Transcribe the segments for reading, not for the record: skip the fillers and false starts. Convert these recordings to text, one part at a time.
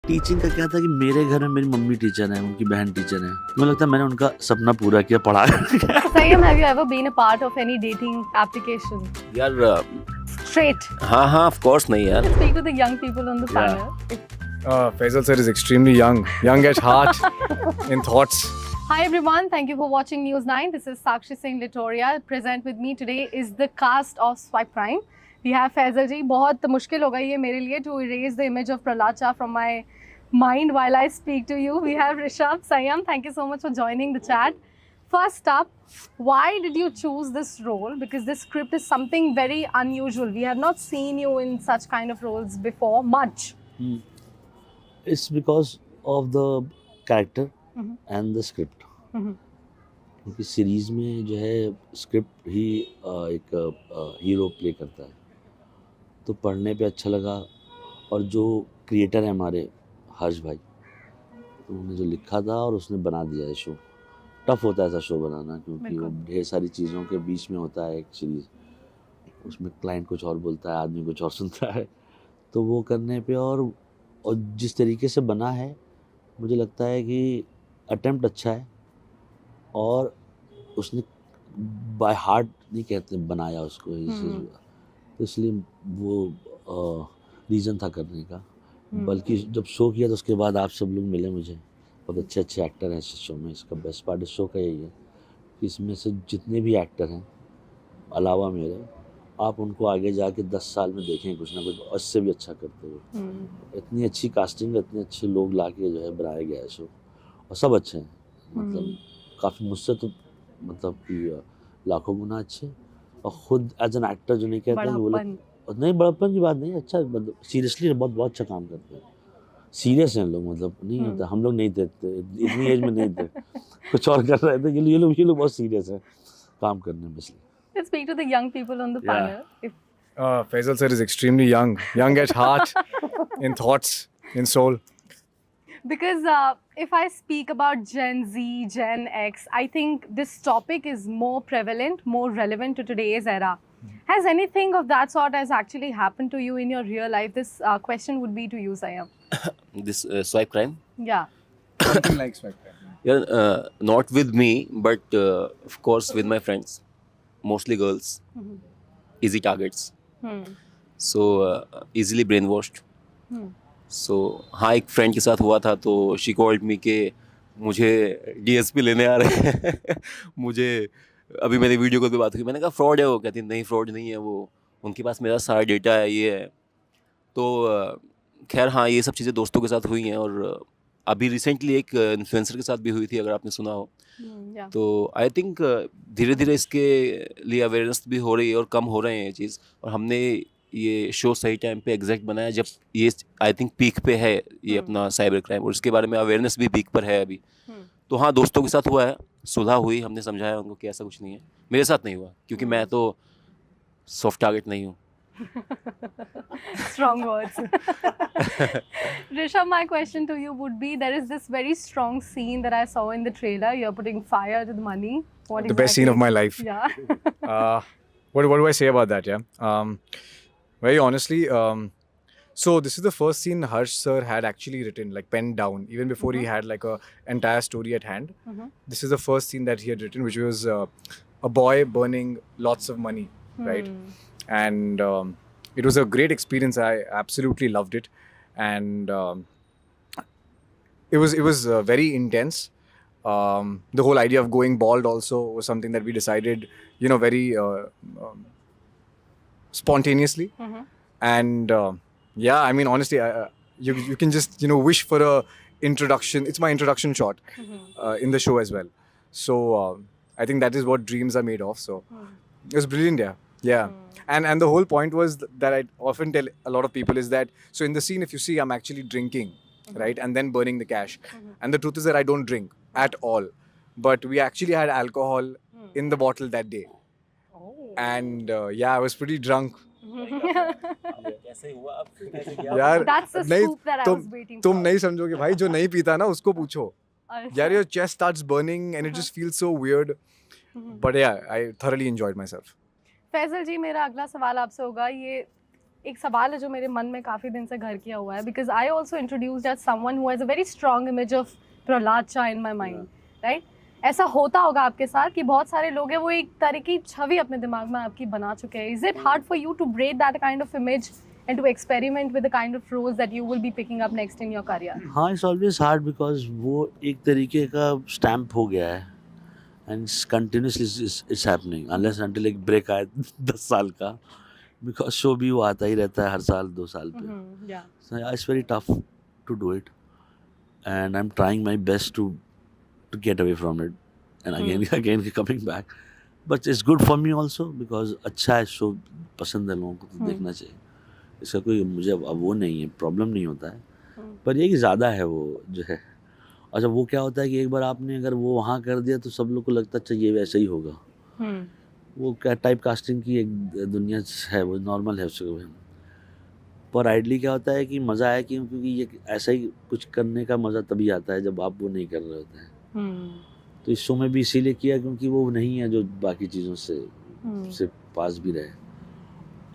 Teaching का क्या था कि मेरे घर में मेरी मम्मी टीचर है, उनकी बहन टीचर है। मुझे लगता है मैंने उनका सपना पूरा किया पढ़ा कर। Sayam, have you ever been a part of any dating application? यार Straight. हाँ of course नहीं यार. Speak to the young people on the panel. Faisal sir is extremely young at heart, in thoughts. Hi everyone, thank you for watching News 9. This is Sakshi Singh Litoria. Present with me today is the cast of Swipe Prime. We have Faisal ji. बहुत मुश्किल हो गई है मेरे लिए to erase the image of Prahlad Shah from my mind while I speak to you. We have Rishabh, Sayam. Thank you so much for joining the chat. First up, why did you choose this role? Because this script is something very unusual. We have not seen you in such kind of roles before much. It's because of the character and the script. क्योंकि series में जो है script ही एक hero play करता है, तो पढ़ने पे अच्छा लगा। और जो क्रिएटर है हमारे हर्ष भाई, तो उन्होंने जो लिखा था और उसने बना दिया है शो। टफ होता है ऐसा शो बनाना, क्योंकि वो ढेर सारी चीज़ों के बीच में होता है एक सीरीज़। उसमें क्लाइंट कुछ और बोलता है, आदमी कुछ और सुनता है, तो वो करने पे और जिस तरीके से बना है, मुझे लगता है कि अटेम्प्ट अच्छा है। और उसने बाय हार्ट नहीं कहते बनाया उसको, तो इसलिए वो रीज़न था करने का। बल्कि जब शो किया तो उसके बाद आप सब लोग मिले मुझे, बहुत अच्छे अच्छे एक्टर हैं इस शो में। इसका बेस्ट पार्ट इस शो का यही है कि इसमें से जितने भी एक्टर हैं अलावा मेरे, आप उनको आगे जाके 10 साल में देखें कुछ ना कुछ उससे भी अच्छा करते हुए। इतनी अच्छी कास्टिंग, इतने अच्छे लोग ला के जो है बनाया गया है शो, और सब अच्छे हैं। मतलब काफ़ी मुझसे तो मतलब कि लाखों गुना अच्छे। और ख़ुद एज एन एक्टर जो नहीं कहते हैं वो लोग, नहीं बड़प्पन की बात नहीं, अच्छा मतलब सीरियसली बहुत अच्छा काम करते हैं। सीरियस हैं लोग, मतलब नहीं होता, हम लोग नहीं थे इतनी एज में, नहीं थे, कुछ और कर रहे थे। ये लोग बहुत सीरियस हैं काम करने में। इसलिए Let's speak to the young people on the panel. Faisal sir is extremely young at heart, in thoughts, in soul. Because if I speak about Gen Z, Gen X, I think this topic is more prevalent, more relevant to today's era. Has anything of that sort has actually happened to you in your real life? This question would be to you, Sayam. This Swipe Prime. Yeah. Something like Swipe Prime. Yeah, not with me, but of course with my friends, mostly girls. Easy targets. So easily brainwashed. So हाँ, एक friend के साथ हुआ था, तो she called me के मुझे DSP लेने आ रहे हैं। मुझे अभी मेरी वीडियो कॉल पे बात हुई, मैंने कहा फ्रॉड है वो, कहती नहीं फ्रॉड नहीं है वो, उनके पास मेरा सारा डेटा है, ये है। तो खैर हाँ, ये सब चीज़ें दोस्तों के साथ हुई हैं। और अभी रिसेंटली एक इन्फ्लुएंसर के साथ भी हुई थी, अगर आपने सुना हो। तो आई थिंक धीरे धीरे इसके लिए अवेयरनेस भी हो रही है और कम हो रहे हैं ये चीज़। और हमने ये शो सही टाइम पे एग्जैक्ट बनाया जब ये आई थिंक पीक पे है ये अपना साइबर क्राइम, और इसके बारे में अवेयरनेस भी पीक पर है अभी। तो हाँ, दोस्तों के साथ हुआ है, सुलह हुई, हमने समझाया उनको कि ऐसा कुछ नहीं है। मेरे साथ नहीं हुआ, क्योंकि मैं तो सॉफ्ट टारगेट नहीं हूँ। Strong words. Rishabh, my question to you would be, there is this very strong scene that I saw in the trailer. You're putting fire to the money. What The best scene of my life. Yeah. What do I say about that? Yeah. Very honestly, so this is the first scene Harsh sir had actually written, like penned down, even before he had like a entire story at hand. This is the first scene that he had written, which was a boy burning lots of money, right? And it was a great experience. I absolutely loved it, and it was very intense. The whole idea of going bald also was something that we decided, very spontaneously. And yeah, I mean, honestly, you can just wish for a introduction. It's my introduction shot in the show as well. So I think that is what dreams are made of. So it was brilliant. Yeah. And the whole point was that I often tell a lot of people is that, so in the scene, if you see, I'm actually drinking, right, and then burning the cash. And the truth is that I don't drink at all, but we actually had alcohol in the bottle that day. And yeah, I was pretty drunk. यार That's the नहीं, scoop that I was waiting तुम for. नहीं समझोगे भाई, जो नहीं पीता ना उसको पूछो यार, your chest starts burning and it just feels so weird. But yeah, I thoroughly enjoyed myself. Faizal जी, मेरा अगला सवाल आपसे होगा, ये एक सवाल है जो मेरे मन में काफ़ी दिन से घर किया हुआ है, because I also introduced as someone who has a very strong image of Prahlad चा इन माई माइंड, राइट? ऐसा होता होगा आपके साथ कि बहुत सारे लोग हैं वो एक तरह की छवि अपने दिमाग में आपकी बना चुके हैं. Is it hard for you to break that kind of image and to experiment with the kind of roles that you will be picking up next in your career? हाँ, इट्स ऑलवेज हार्ड बिकॉज वो एक तरीके का stamp हो गया है and continuously it's happening unless until एक break आए 10 साल का, बिकॉज शो भी वो आता ही रहता है हर साल 2 साल पे. Yeah. So yeah, it's very tough to do it, and I'm trying my best to get away from it, and again coming back. But it's good for me also because अच्छा है शो, पसंद है लोगों को तो देखना चाहिए. इसका कोई मुझे अब वो नहीं है, प्रॉब्लम नहीं होता है. पर ये कि ज़्यादा है वो जो है. अच्छा, वो क्या होता है कि एक बार आपने अगर वो वहाँ कर दिया तो सब लोग को लगता है अच्छा ये वैसा ही होगा. वो क्या टाइप कास्टिंग की एक दुनिया है, वो नॉर्मल है उसको. पर आइडली क्या होता है कि मज़ा है क्योंकि ये ऐसा ही कुछ करने का मज़ा तभी आता है जब आप वो नहीं कर रहे होते हैं. तो इस शो में भी इसीलिए किया क्योंकि वो नहीं है जो बाकी चीज़ों से पास भी रहे.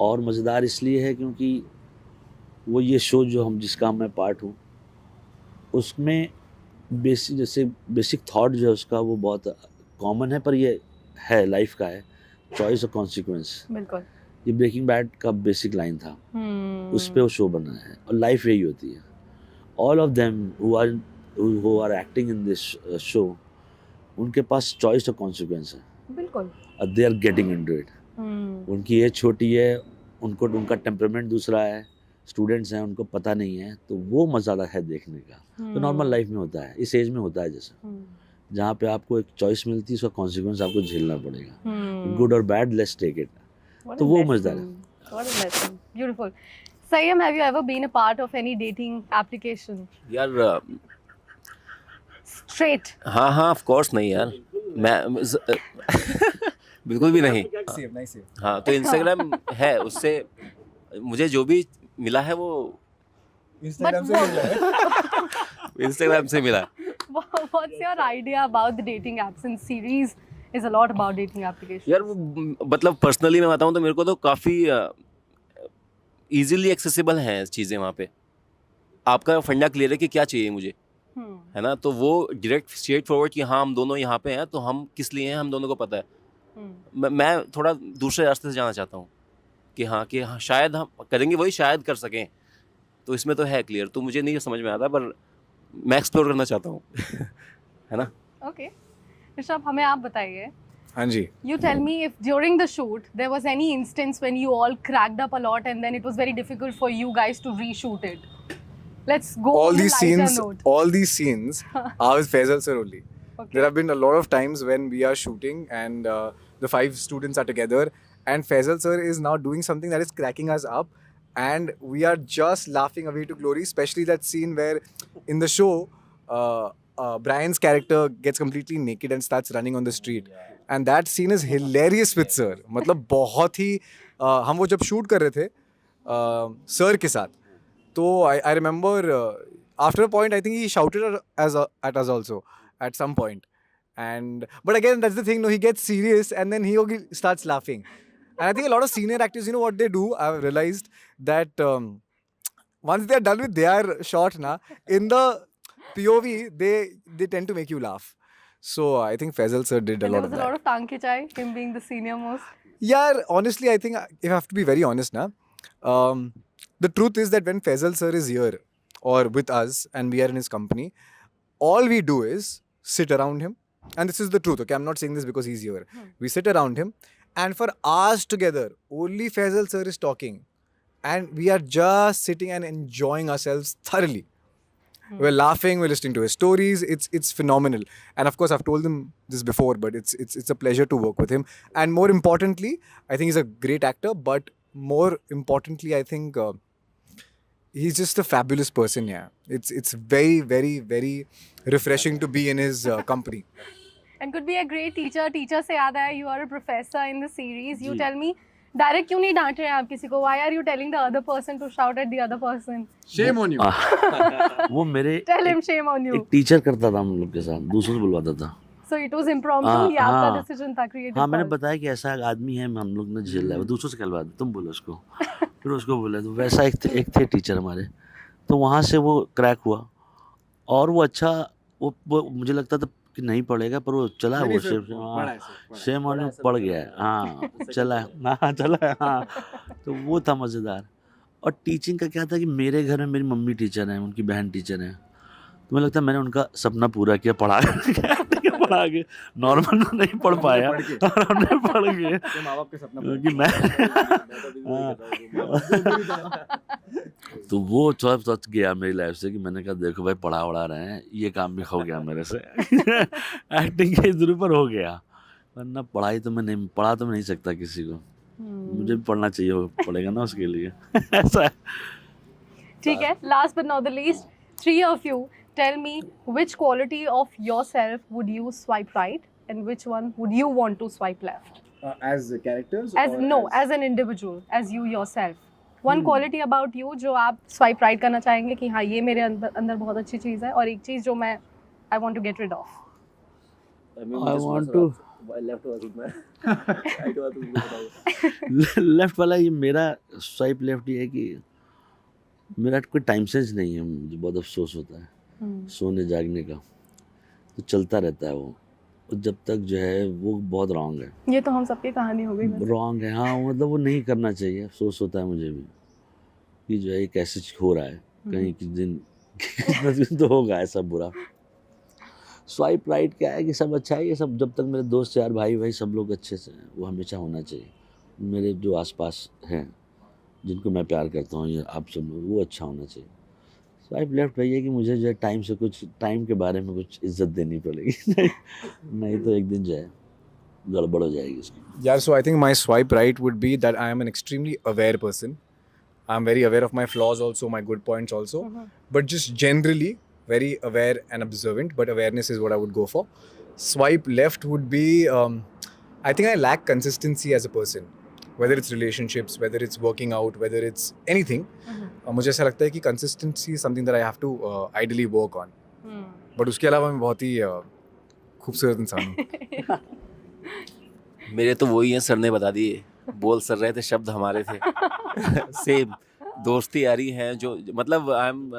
और मज़ेदार इसलिए है क्योंकि वो ये शो जो हम जिसका मैं पार्ट हूँ उसमें बेसिक थॉट जो है उसका वो बहुत कॉमन है, पर ये है लाइफ का है, चॉइस और कॉन्सिक्वेंस. बिल्कुल. ये ब्रेकिंग बैड का बेसिक लाइन था, उस पे वो शो बना है. और लाइफ यही होती है. All of them who are acting in this show, उनके पास चॉइस और कॉन्सिक्वेंस है. बिल्कुल. They are getting into it. उनकी एज छोटी है, उनका टेम्परामेंट दूसरा है, स्टूडेंट्स हैं, उनको पता नहीं है, तो वो मज़ा है देखने का. तो नॉर्मल लाइफ में होता है, इस एज में होता है जैसे, जहाँ पे आपको एक चॉइस मिलती है, उसका कॉन्सिक्वेंस आपको झेलना पड़ेगा. गुड और बैड, लेट्स टेक इट. तो वो मज़ेदार है. What a lesson. Beautiful. Sayyam, have you ever been a part of any dating application? यार Straight. हाँ ऑफ कोर्स नहीं यार, मैं बिल्कुल भी नहीं. Nice. हाँ, तो इंस्टाग्राम है, उससे मुझे जो भी मिला है वो Instagram से मिल रहा है. इंस्टाग्राम से मिला. What's your idea about the dating apps? And series is a lot about dating applications. यार वो मतलब पर्सनली मैं बताऊँ तो मेरे को तो काफ़ी इजीली एक्सेसिबल हैं चीज़ें वहाँ पे. आपका फंडा क्लियर है कि क्या चाहिए मुझे, है ना. तो वो डायरेक्ट स्ट्रेट फॉरवर्ड कि हाँ हम दोनों यहाँ पे हैं, तो हम किस लिए हैं हम दोनों को पता है. मैं थोड़ा दूसरे रास्ते से जाना चाहता हूँ कि हाँ शायद हम करेंगे वही, शायद कर सकें. तो इसमें तो है क्लियर, तो मुझे नहीं समझ में आता, पर मैं एक्सप्लोर करना चाहता हूँ. है ना. Okay. ऋषभ, हमें आप बताइए. हाँ जी. You tell me if during the shoot there was any instance when you all cracked up a lot and then it was very difficult for you guys to reshoot it. Let's go all on a these lighter scenes note. all these scenes are with Faisal sir only. Okay. There have been a lot of times when we are shooting and the 5 students are together and Faisal sir is now doing something that is cracking us up and we are just laughing away to glory, especially that scene where in the show Brian's character gets completely naked and starts running on the street. And that scene is hilarious with sir. मतलब बहुत ही हम वो जब shoot कर रहे थे sir के साथ, तो I remember after a point I think he shouted at us also at some point. And but again that's the thing, no, he gets serious and then he starts laughing. And I think a lot of senior actors, you know what they do, I've realized that once they're done with their shot na, in the POV they tend to make you laugh. So I think Faisal sir did a And lot there of was that. a lot of tongue kichai, him being the senior most. Yeah, honestly, I think if I have to be very honest now, the truth is that when Faisal sir is here or with us and we are in his company, all we do is sit around him. And this is the truth, okay? I'm not saying this because he's here. We sit around him and for hours together, only Faisal sir is talking. And we are just sitting and enjoying ourselves thoroughly. We're laughing, we're listening to his stories. It's phenomenal. And of course, I've told him this before, but it's a pleasure to work with him. And more importantly, I think he's a great actor. But more importantly, I think he's just a fabulous person. Yeah, it's very, very, very refreshing to be in his company. And could be a great teacher. Teacher से याद आया, you are a professor in the series. You tell me, direct क्यों नहीं डांट रहे हैं आप किसी को? Why are you telling the other person to shout at the other person? Shame on you. वो मेरे Tell him shame on you. एक टीचर करता था हम लोग के साथ, दूसरों से बुलवाता था. So it was impromptu. हाँ, ये आपका हाँ। डिसीजन था, क्रिएटिव हाँ, मैंने बताया कि ऐसा आदमी है, हम लोग ने झेल रहा है, वो दूसरों से कहलवा दो, तुम बोलो उसको। फिर उसको बोला, तो वैसा एक थे टीचर हमारे, तो वहाँ से वो क्रैक हुआ और वो अच्छा, वो मुझे लगता था कि नहीं पढ़ेगा, पर वो चला, वो सेम और पढ़ गया है, हाँ चला है, हाँ चला है, हाँ। तो वो था मज़ेदार। और टीचिंग का क्या था कि मेरे घर में मेरी मम्मी टीचर हैं, उनकी बहन टीचर हैं, तो मुझे लगता है मैंने उनका सपना पूरा किया, पढ़ा के नॉर्मल में नहीं पढ़ पाया, उन्होंने पढ़ के, माँ बाप के सपना क्योंकि मैं तो वो थोड़ा सच गया मेरी लाइफ से कि मैंने कहा देखो भाई, पढ़ा वढ़ा रहे हैं, ये काम भी हो गया मेरे से। एक्टिंग के इधर ऊपर हो गया, वरना पढ़ाई तो मैं नहीं पढ़ा, तो मैं नहीं सकता किसी को, मुझे भी पढ़ना चाहिए, वो पढ़ेगा ना उसके लिए। ऐसा है। ठीक है, last but not the least, three of you tell me which quality of yourself would you swipe right and which one would you want to swipe left? as characters As no, as an individual, as you yourself. One quality about you जो आप swipe right करना चाहेंगे कि हाँ ये मेरे अंदर बहुत अच्छी चीज़ है, और एक चीज़ जो मैं I want to get rid of. I want to left वाला लेफ्ट वाला ये मेरा स्वाइप लेफ्ट ये है कि मेरा कोई टाइम सेंस नहीं है, मुझे बहुत अफसोस होता है सोने जागने का, तो चलता रहता है वो, और जब तक जो है वो बहुत रॉन्ग है, ये तो हम सबकी कहानी हो गई वैसे। रॉन्ग है, हाँ मतलब वो नहीं करना चाहिए, अफसोस होता है मुझे भी कि जो है ये कैसे हो रहा है, कहीं किसी दिन किसी दिन तो होगा ऐसा बुरा। स्वाइप राइट क्या है कि सब अच्छा है, ये सब जब तक मेरे दोस्त यार भाई सब लोग अच्छे से हैं, वो हमेशा होना चाहिए, मेरे जो आसपास हैं जिनको मैं प्यार करता हूँ, या आप सब लोग, वो अच्छा होना चाहिए। स्वाइप लेफ्ट वही है कि मुझे जो है टाइम के बारे में कुछ इज्जत देनी पड़ेगी, नहीं तो एक दिन जो है गड़बड़ हो जाएगी उसकी। Yeah, so I think my swipe right would be that I am an extremely aware person. I'm very aware of my flaws also, my good points also, but just generally very aware and observant, but awareness is what I would go for. Swipe left would be, I think I lack consistency as a person, whether it's relationships, whether it's working out, whether it's anything. मुझे ऐसा लगता है कि consistency is something that I have to ideally work on. But उसके अलावा मैं बहुत ही खूबसूरत इंसान हूँ। मेरे तो वही हैं, सर ने बता दिए, बोल सर रहे थे, शब्द हमारे थे। सेम दोस्ती यारी हैं, जो मतलब I am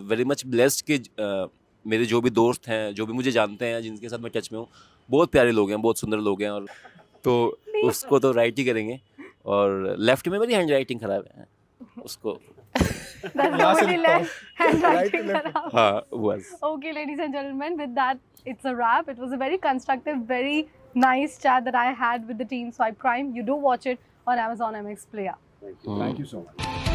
very much blessed कि मेरे जो भी दोस्त हैं, जो भी मुझे जानते हैं, जिनके साथ मैं टच में हूँ, बहुत प्यारे लोग हैं, बहुत सुंदर लोग हैं, और तो उसको तो राइट ही करेंगे। और लेफ्ट में मेरी हैंड राइटिंग खराब है, उसको That's already left handwriting around. हाँ was. Okay, ladies and gentlemen, with that, it's a wrap. It was a very constructive, very nice chat that I had with the team Swipe Crime. You do watch it on Amazon MX Player. Thank you so much.